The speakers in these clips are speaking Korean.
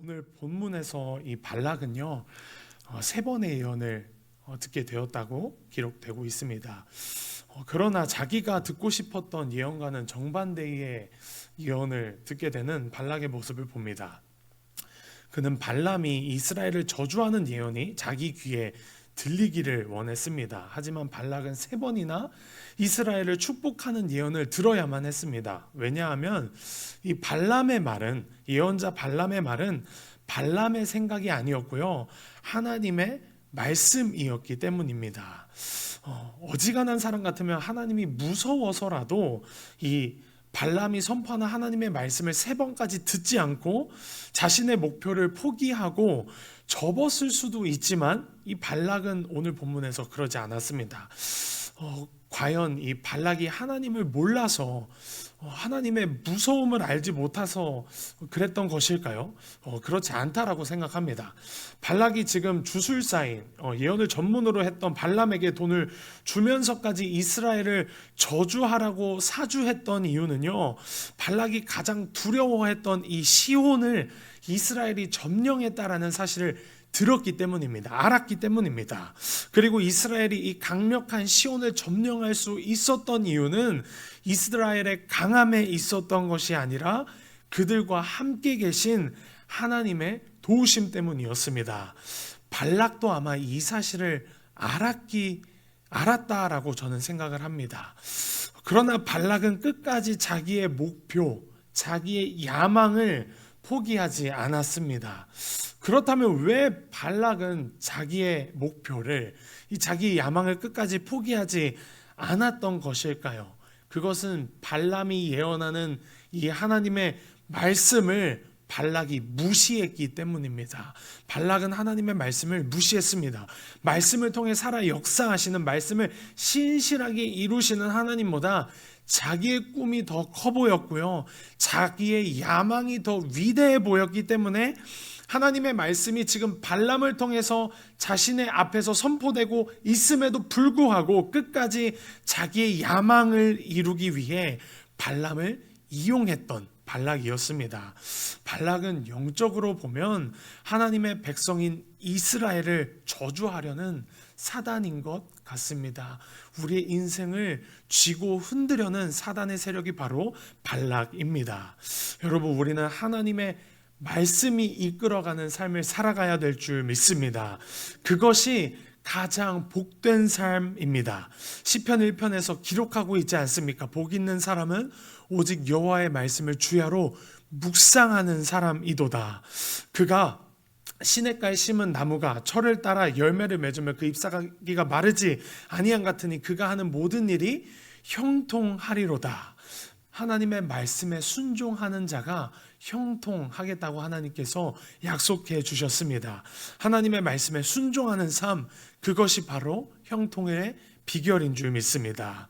오늘 본문에서 이 발락은요, 세 번의 예언을 듣게 되었다고 기록되고 있습니다. 그러나 자기가 듣고 싶었던 예언과는 정반대의 예언을 듣게 되는 발락의 모습을 봅니다. 그는 발람이 이스라엘을 저주하는 예언이 자기 귀에 들리기를 원했습니다. 하지만 발락은 세 번이나 이스라엘을 축복하는 예언을 들어야만 했습니다. 왜냐하면 이 발람의 말은, 예언자 발람의 말은 발람의 생각이 아니었고요, 하나님의 말씀이었기 때문입니다. 어지간한 사람 같으면 하나님이 무서워서라도 이 발람이 선포하는 하나님의 말씀을 세 번까지 듣지 않고 자신의 목표를 포기하고 접었을 수도 있지만, 이 발락은 오늘 본문에서 그러지 않았습니다. 과연 이 발락이 하나님을 몰라서, 하나님의 무서움을 알지 못해서 그랬던 것일까요? 그렇지 않다라고 생각합니다. 발락이 지금 주술사인, 예언을 전문으로 했던 발람에게 돈을 주면서까지 이스라엘을 저주하라고 사주했던 이유는요, 발락이 가장 두려워했던 이 시온을 이스라엘이 점령했다라는 사실을 들었기 때문입니다. 알았기 때문입니다. 그리고 이스라엘이 이 강력한 시온을 점령할 수 있었던 이유는 이스라엘의 강함에 있었던 것이 아니라 그들과 함께 계신 하나님의 도우심 때문이었습니다. 발락도 아마 이 사실을 알았다라고 저는 생각을 합니다. 그러나 발락은 끝까지 자기의 목표, 자기의 야망을 포기하지 않았습니다. 그렇다면 왜 발락은 자기의 목표를, 이 자기의 야망을 끝까지 포기하지 않았던 것일까요? 그것은 발람이 예언하는 이 하나님의 말씀을 발락이 무시했기 때문입니다. 발락은 하나님의 말씀을 무시했습니다. 말씀을 통해 살아 역사하시는, 말씀을 신실하게 이루시는 하나님보다 자기의 꿈이 더 커 보였고요, 자기의 야망이 더 위대해 보였기 때문에 하나님의 말씀이 지금 발람을 통해서 자신의 앞에서 선포되고 있음에도 불구하고 끝까지 자기의 야망을 이루기 위해 발람을 이용했던 발락이었습니다. 발락은 영적으로 보면 하나님의 백성인 이스라엘을 저주하려는 사단인 것 같습니다. 우리의 인생을 쥐고 흔들려는 사단의 세력이 바로 발락입니다. 여러분, 우리는 하나님의 말씀이 이끌어가는 삶을 살아가야 될 줄 믿습니다. 그것이 가장 복된 삶입니다. 시편 1편에서 기록하고 있지 않습니까? 복 있는 사람은 오직 여호와의 말씀을 주야로 묵상하는 사람이도다. 그가 시냇가에 심은 나무가 철을 따라 열매를 맺으며 그 잎사귀가 마르지 아니한 같으니 그가 하는 모든 일이 형통하리로다. 하나님의 말씀에 순종하는 자가 형통하겠다고 하나님께서 약속해 주셨습니다. 하나님의 말씀에 순종하는 삶, 그것이 바로 형통의 비결인 줄 믿습니다.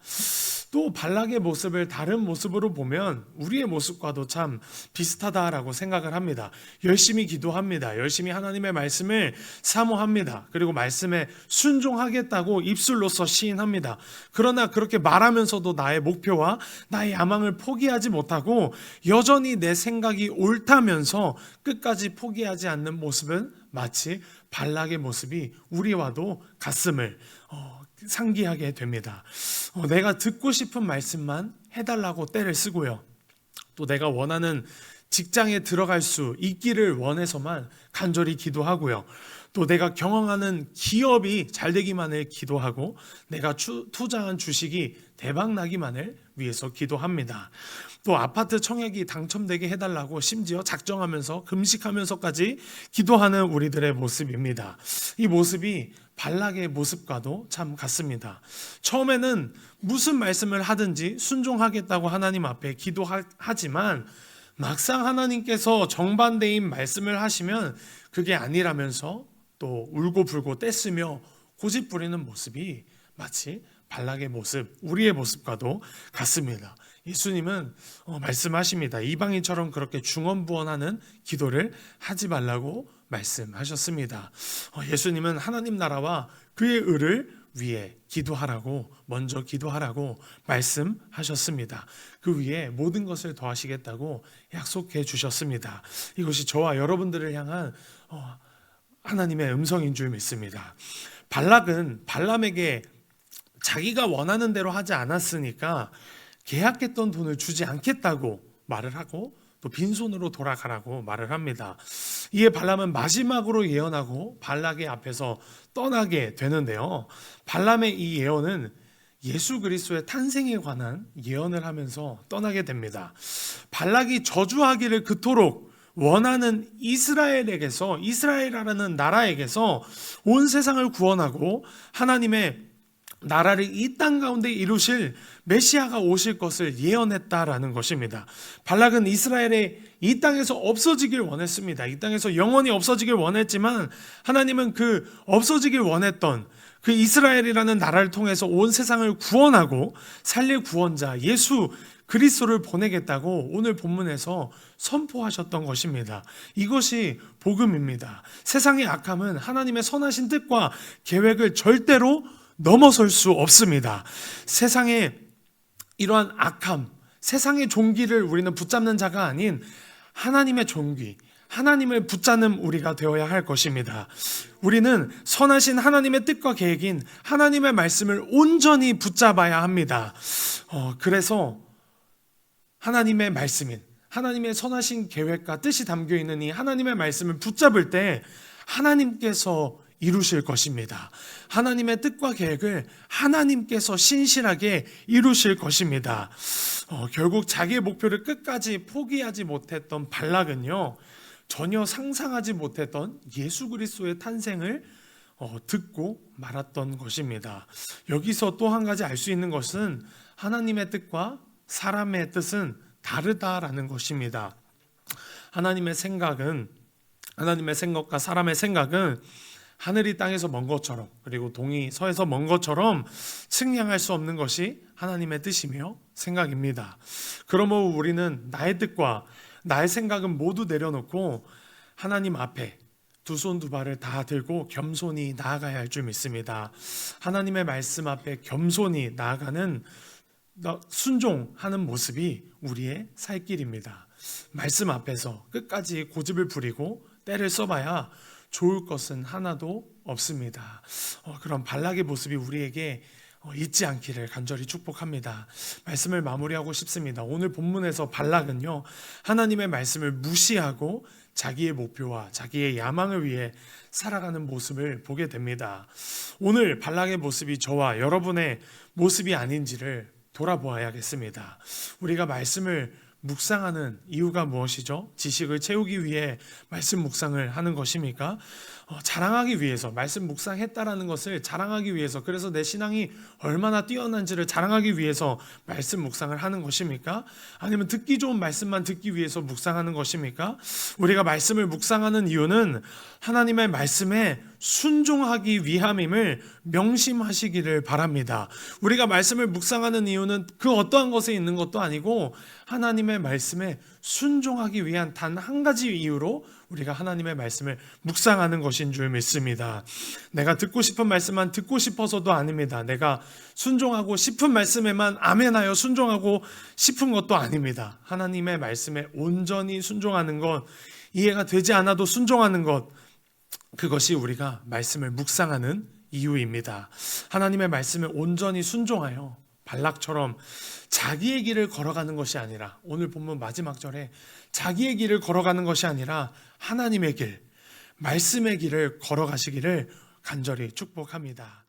또 발락의 모습을 다른 모습으로 보면 우리의 모습과도 참 비슷하다라고 생각을 합니다. 열심히 기도합니다. 열심히 하나님의 말씀을 사모합니다. 그리고 말씀에 순종하겠다고 입술로서 시인합니다. 그러나 그렇게 말하면서도 나의 목표와 나의 야망을 포기하지 못하고 여전히 내 생각이 옳다면서 끝까지 포기하지 않는 모습은 마치 발락의 모습이 우리와도 같음을 상기하게 됩니다. 내가 듣고 싶은 말씀만 해달라고 떼를 쓰고요, 또 내가 원하는 직장에 들어갈 수 있기를 원해서만 간절히 기도하고요, 또 내가 경영하는 기업이 잘 되기만을 기도하고 내가 투자한 주식이 대박 나기만을 위해서 기도합니다. 또 아파트 청약이 당첨되게 해달라고 심지어 작정하면서 금식하면서까지 기도하는 우리들의 모습입니다. 이 모습이 발락의 모습과도 참 같습니다. 처음에는 무슨 말씀을 하든지 순종하겠다고 하나님 앞에 기도하지만 막상 하나님께서 정반대인 말씀을 하시면 그게 아니라면서 또 울고불고 떼쓰며 고집부리는 모습이 마치 발락의 모습, 우리의 모습과도 같습니다. 예수님은 말씀하십니다. 이방인처럼 그렇게 중언부언하는 기도를 하지 말라고 말씀하셨습니다. 예수님은 하나님 나라와 그의 의를 위에 기도하라고, 먼저 기도하라고 말씀하셨습니다. 그 위에 모든 것을 더하시겠다고 약속해 주셨습니다. 이것이 저와 여러분들을 향한 하나님의 음성인 줄 믿습니다. 발락은 발람에게 자기가 원하는 대로 하지 않았으니까 계약했던 돈을 주지 않겠다고 말을 하고 또 빈손으로 돌아가라고 말을 합니다. 이에 발람은 마지막으로 예언하고 발락의 앞에서 떠나게 되는데요. 발람의 이 예언은 예수 그리스도의 탄생에 관한 예언을 하면서 떠나게 됩니다. 발락이 저주하기를 그토록 원하는 이스라엘이라는 나라에게서 온 세상을 구원하고 하나님의 나라를 이 땅 가운데 이루실 메시아가 오실 것을 예언했다라는 것입니다. 발락은 이스라엘의 이 땅에서 없어지길 원했습니다. 이 땅에서 영원히 없어지길 원했지만 하나님은 그 없어지길 원했던 그 이스라엘이라는 나라를 통해서 온 세상을 구원하고 살릴 구원자 예수 그리스도를 보내겠다고 오늘 본문에서 선포하셨던 것입니다. 이것이 복음입니다. 세상의 악함은 하나님의 선하신 뜻과 계획을 절대로 넘어설 수 없습니다. 세상의 이러한 악함, 세상의 종기를 우리는 붙잡는 자가 아닌 하나님의 종기, 하나님을 붙잡는 우리가 되어야 할 것입니다. 우리는 선하신 하나님의 뜻과 계획인 하나님의 말씀을 온전히 붙잡아야 합니다. 그래서 하나님의 말씀인 하나님의 선하신 계획과 뜻이 담겨있는 이 하나님의 말씀을 붙잡을 때 하나님께서 이루실 것입니다. 하나님의 뜻과 계획을 하나님께서 신실하게 이루실 것입니다. 결국 자기의 목표를 끝까지 포기하지 못했던 발락은요, 전혀 상상하지 못했던 예수 그리스도의 탄생을 듣고 말았던 것입니다. 여기서 또 한 가지 알 수 있는 것은 하나님의 뜻과 사람의 뜻은 다르다라는 것입니다. 하나님의 생각과 사람의 생각은 하늘이 땅에서 먼 것처럼 그리고 동이 서에서 먼 것처럼 측량할 수 없는 것이 하나님의 뜻이며 생각입니다. 그러므로 우리는 나의 뜻과 나의 생각은 모두 내려놓고 하나님 앞에 두 손 두 발을 다 들고 겸손히 나아가야 할 줄 믿습니다. 하나님의 말씀 앞에 겸손히 나아가는 순종하는 모습이 우리의 살 길입니다. 말씀 앞에서 끝까지 고집을 부리고 때를 써봐야 좋을 것은 하나도 없습니다. 그런 발락의 모습이 우리에게 잊지 않기를 간절히 축복합니다. 말씀을 마무리하고 싶습니다. 오늘 본문에서 발락은요, 하나님의 말씀을 무시하고 자기의 목표와 자기의 야망을 위해 살아가는 모습을 보게 됩니다. 오늘 발락의 모습이 저와 여러분의 모습이 아닌지를 돌아보아야겠습니다. 우리가 말씀을 묵상하는 이유가 무엇이죠? 지식을 채우기 위해 말씀 묵상을 하는 것입니까? 자랑하기 위해서, 말씀 묵상했다라는 것을 자랑하기 위해서, 그래서 내 신앙이 얼마나 뛰어난지를 자랑하기 위해서 말씀 묵상을 하는 것입니까? 아니면 듣기 좋은 말씀만 듣기 위해서 묵상하는 것입니까? 우리가 말씀을 묵상하는 이유는 하나님의 말씀에 순종하기 위함임을 명심하시기를 바랍니다. 우리가 말씀을 묵상하는 이유는 그 어떠한 것에 있는 것도 아니고 하나님의 말씀에 순종하기 위한 단 한 가지 이유로 우리가 하나님의 말씀을 묵상하는 것인 줄 믿습니다. 내가 듣고 싶은 말씀만 듣고 싶어서도 아닙니다. 내가 순종하고 싶은 말씀에만 아멘하여 순종하고 싶은 것도 아닙니다. 하나님의 말씀에 온전히 순종하는 것, 이해가 되지 않아도 순종하는 것, 그것이 우리가 말씀을 묵상하는 이유입니다. 하나님의 말씀에 온전히 순종하여 발락처럼 자기의 길을 걸어가는 것이 아니라, 오늘 본문 마지막 절에 자기의 길을 걸어가는 것이 아니라 하나님의 길, 말씀의 길을 걸어가시기를 간절히 축복합니다.